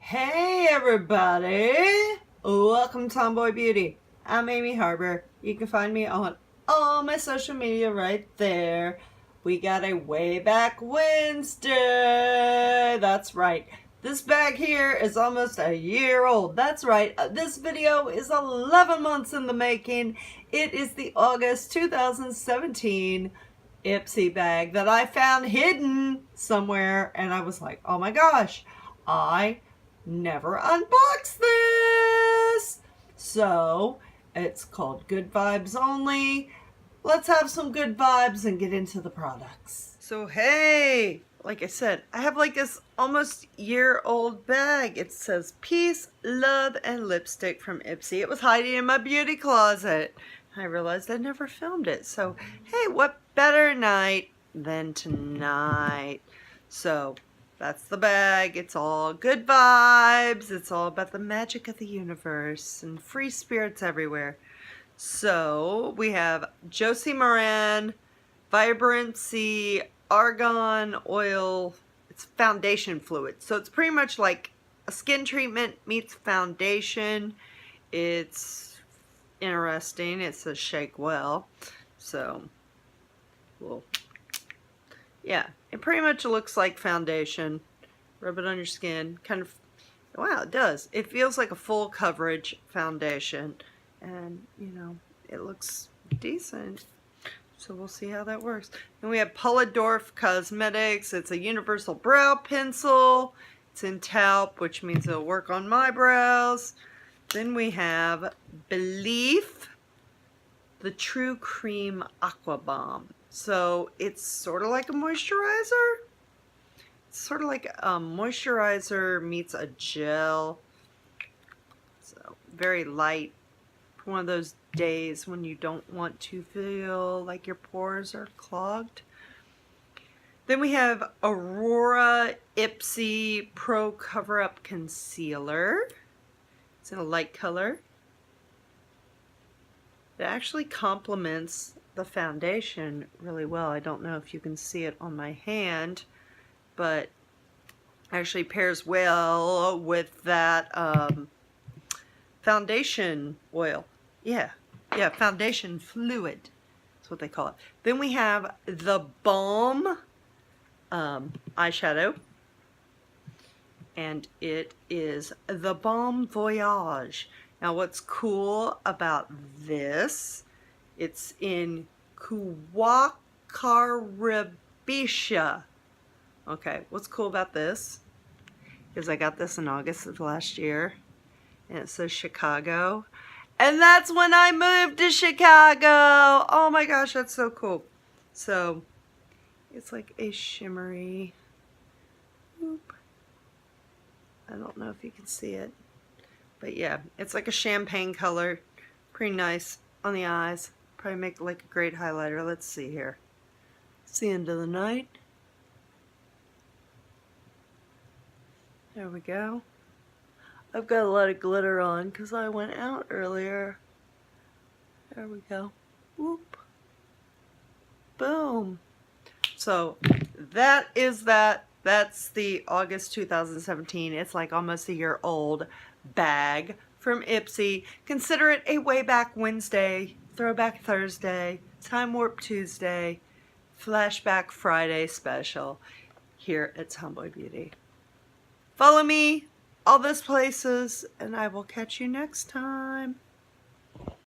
Hey everybody! Welcome to Tomboy Beauty. I'm Amy Harber. You can find me on all my social media right there. We got a way back Wednesday. That's right. This bag here is almost a year old. That's right. This video is 11 months in the making. It is the August 2017 Ipsy bag that I found hidden somewhere, and I was like, oh my gosh, I never unboxed this. So it's called Good Vibes Only. Let's have some good vibes and get into the products. So hey, like I said, I have like this almost year-old bag. It says peace, love, and lipstick from Ipsy. It was hiding in my beauty closet. I realized I never filmed it. So hey, what better night than tonight? So that's the bag. It's all good vibes. It's all about the magic of the universe and free spirits everywhere. So we have Josie Maran Vibrancy Argan Oil. It's foundation fluid. So it's pretty much like a skin treatment meets foundation. It's interesting. It says shake well. So, well, yeah, it pretty much looks like foundation. Rub it on your skin. Kind of, wow, it does. It feels like a full coverage foundation. And, you know, it looks decent. So we'll see how that works. Then we have Paula Dorf Cosmetics. It's a universal brow pencil. It's in taupe, which means it'll work on my brows. Then we have Belif, the True Cream Aqua Bomb. So it's sort of like a moisturizer. It's sort of like a moisturizer meets a gel. So very light for one of those days when you don't want to feel like your pores are clogged. Then we have Aurora Ipsy Pro Cover Up Concealer. It's in a light color. It actually complements the foundation really well. I don't know if you can see it on my hand, but actually pairs well with that foundation oil. Yeah, foundation fluid. That's what they call it. Then we have the Balm eyeshadow. And it is the Balm Voyage. Now what's cool about this, it's in Kuwakaribisha. Okay, what's cool about this is I got this in August of last year, and it says Chicago. And that's when I moved to Chicago. Oh my gosh, that's so cool. So it's like a shimmery, whoop. I don't know if you can see it, but yeah, it's like a champagne color. Pretty nice on the eyes. Probably make like a great highlighter. Let's see here. It's the end of the night. There we go. I've got a lot of glitter on because I went out earlier. There we go. Whoop. Boom. So that is that. That's the August 2017. It's like almost a year old bag from Ipsy. Consider it a way back Wednesday, throwback Thursday, time warp Tuesday, flashback Friday special here at Tomboy Beauty. Follow me all those places, and I will catch you next time.